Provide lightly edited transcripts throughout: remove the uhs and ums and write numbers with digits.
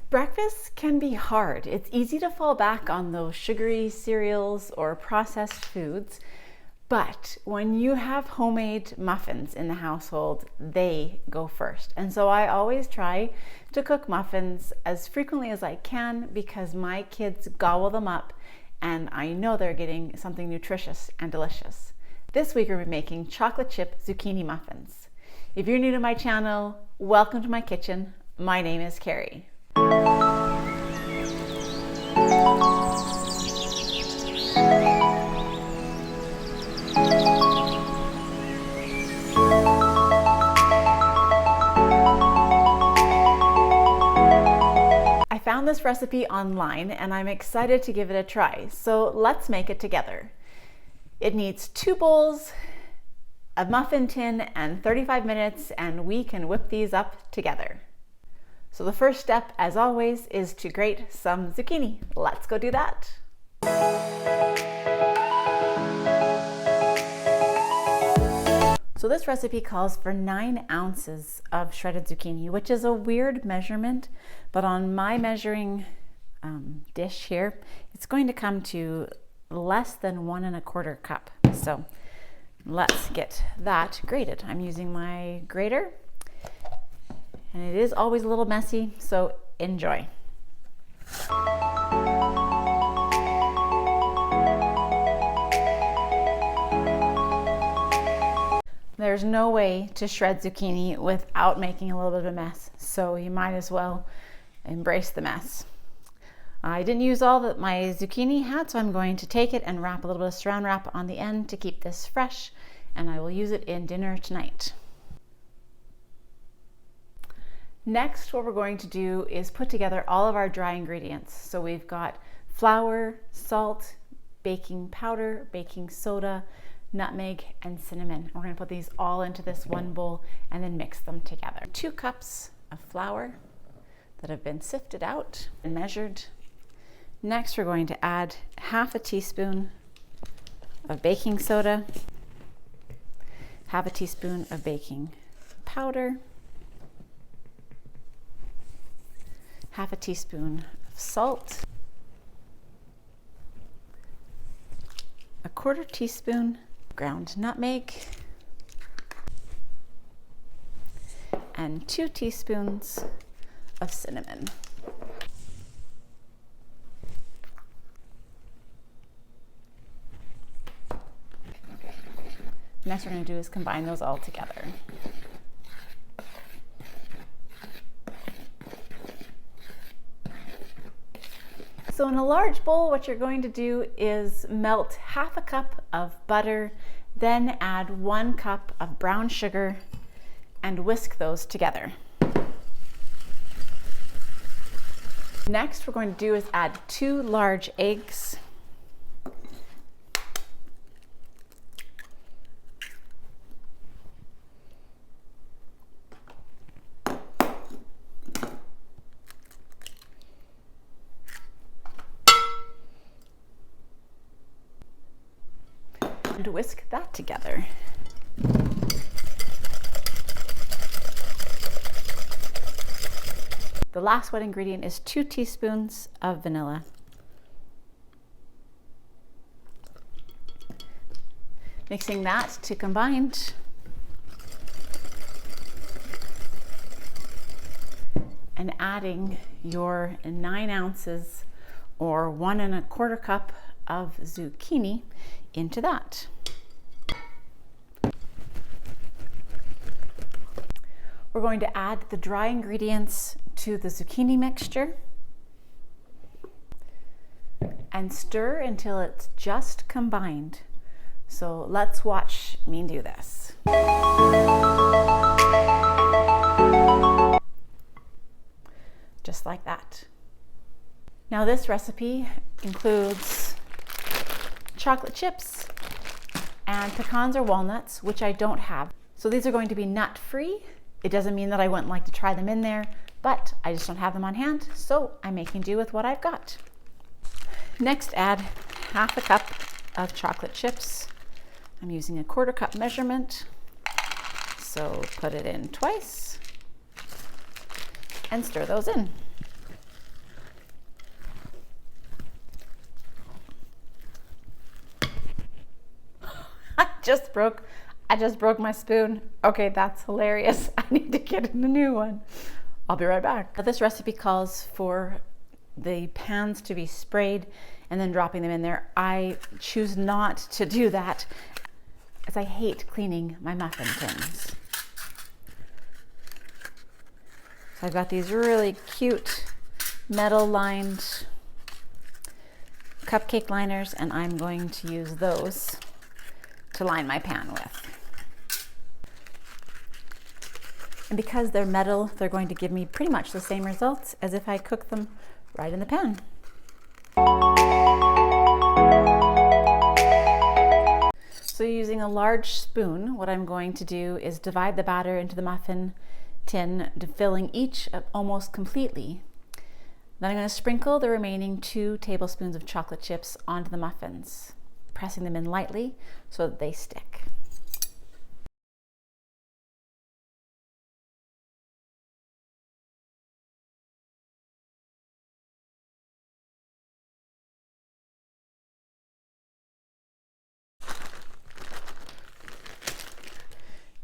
Breakfast can be hard. It's easy to fall back on those sugary cereals or processed foods, but when you have homemade muffins in the household, they go first. And so I always try to cook muffins as frequently as I can because my kids gobble them up and I know they're getting something nutritious and delicious. This week we're making chocolate chip zucchini muffins. If you're new to my channel, welcome to my kitchen. My name is Carrie. I found this recipe online and I'm excited to give it a try, so let's make it together. It needs 2 bowls, a muffin tin, and 35 minutes, and we can whip these up together. So the first step, as always, is to grate some zucchini. Let's go do that. So this recipe calls for 9 ounces of shredded zucchini, which is a weird measurement, but on my measuring dish here, it's going to come to less than 1 1/4 cup. So let's get that grated. I'm using my grater. And it is always a little messy, so enjoy. There's no way to shred zucchini without making a little bit of a mess, so you might as well embrace the mess. I didn't use all that my zucchini had, so I'm going to take it and wrap a little bit of saran wrap on the end to keep this fresh, and I will use it in dinner tonight. Next, what we're going to do is put together all of our dry ingredients. So we've got flour, salt, baking powder, baking soda, nutmeg, and cinnamon. We're going to put these all into this one bowl and then mix them together. 2 cups of flour that have been sifted out and measured. Next, we're going to add 1/2 teaspoon of baking soda, 1/2 teaspoon of baking powder, 1/2 teaspoon of salt, 1/4 teaspoon ground nutmeg, and 2 teaspoons of cinnamon. Next, we're going to do is combine those all together. So in a large bowl, what you're going to do is melt 1/2 cup of butter, then add 1 cup of brown sugar and whisk those together. Next, we're going to do is add 2 large eggs. And whisk that together. The last wet ingredient is 2 teaspoons of vanilla. Mixing that to combined. And adding your 9 ounces or 1 1/4 cup of zucchini into that. We're going to add the dry ingredients to the zucchini mixture and stir until it's just combined. So let's watch me do this. Just like that. Now this recipe includes chocolate chips and pecans or walnuts, which I don't have. So these are going to be nut-free. It doesn't mean that I wouldn't like to try them in there, but I just don't have them on hand, so I'm making do with what I've got. Next, add 1/2 cup of chocolate chips. I'm using a 1/4 cup measurement, so put it in twice and stir those in. just broke my spoon. Okay, that's hilarious. I need to get a new one. I'll be right back. This recipe calls for the pans to be sprayed and then dropping them in there. I choose not to do that as I hate cleaning my muffin tins. So I've got these really cute metal lined cupcake liners, and I'm going to use those to line my pan with. And because they're metal, they're going to give me pretty much the same results as if I cook them right in the pan. So using a large spoon, what I'm going to do is divide the batter into the muffin tin, filling each up almost completely. Then I'm going to sprinkle the remaining 2 tablespoons of chocolate chips onto the muffins, pressing them in lightly so that they stick.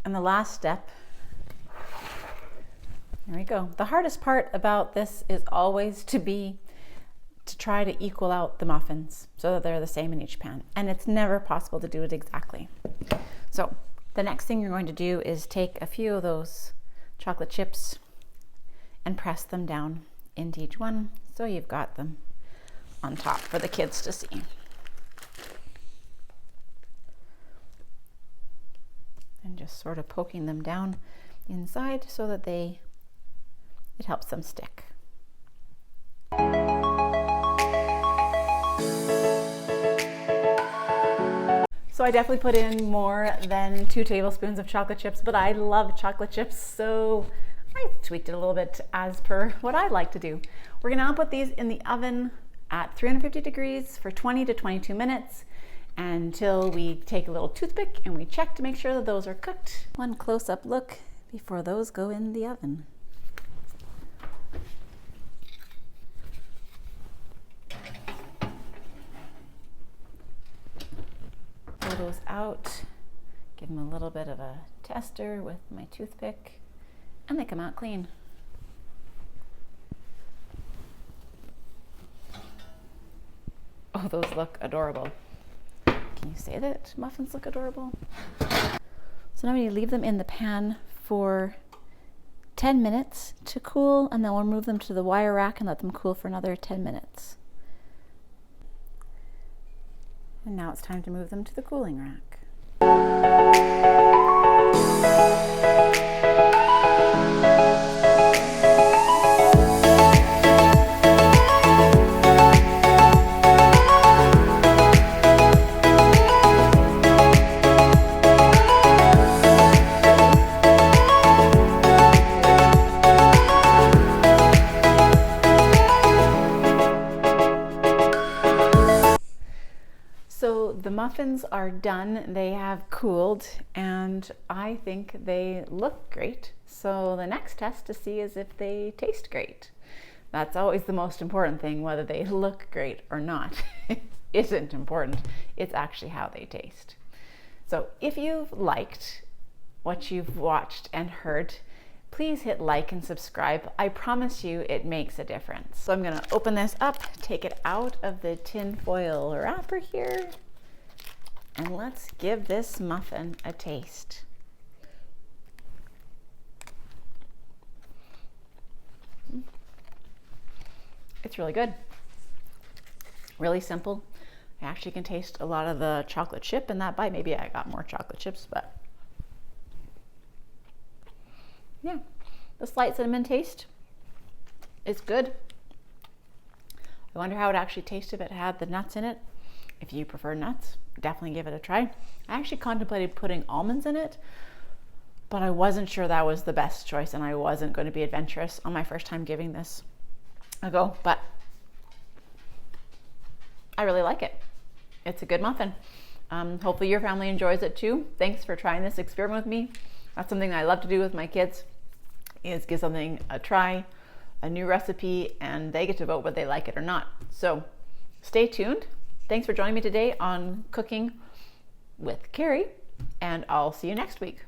And the last step, there we go. The hardest part about this is always to try to equal out the muffins so that they're the same in each pan. And it's never possible to do it exactly. So the next thing you're going to do is take a few of those chocolate chips and press them down into each one so you've got them on top for the kids to see. And just sort of poking them down inside so that it helps them stick. So I definitely put in more than 2 tablespoons of chocolate chips, but I love chocolate chips, so I tweaked it a little bit as per what I like to do. We're gonna now put these in the oven at 350 degrees for 20 to 22 minutes until we take a little toothpick and we check to make sure that those are cooked. One close-up look before those go in the oven. Pull those out, give them a little bit of a tester with my toothpick, and they come out clean. Oh, those look adorable. Can you say that muffins look adorable? So now we leave them in the pan for 10 minutes to cool, and then we'll move them to the wire rack and let them cool for another 10 minutes. And now it's time to move them to the cooling rack. So the muffins are done, they have cooled, and I think they look great. So the next test to see is if they taste great. That's always the most important thing, whether they look great or not. Isn't important, it's actually how they taste. So if you've liked what you've watched and heard, please hit like and subscribe. I promise you it makes a difference. So I'm gonna open this up, take it out of the tin foil wrapper here, and let's give this muffin a taste. It's really good. Really simple. I actually can taste a lot of the chocolate chip in that bite. Maybe I got more chocolate chips, but yeah, the slight cinnamon taste is good. I wonder how it actually tasted if it had the nuts in it. If you prefer nuts, definitely give it a try. I actually contemplated putting almonds in it, but I wasn't sure that was the best choice, and I wasn't going to be adventurous on my first time giving this a go, but I really like it. It's a good muffin. Hopefully your family enjoys it too. Thanks for trying this experiment with me. That's something I love to do with my kids, is give something a try, a new recipe, and they get to vote whether they like it or not. So stay tuned. Thanks for joining me today on Cooking with Carrie. and I'll see you next week.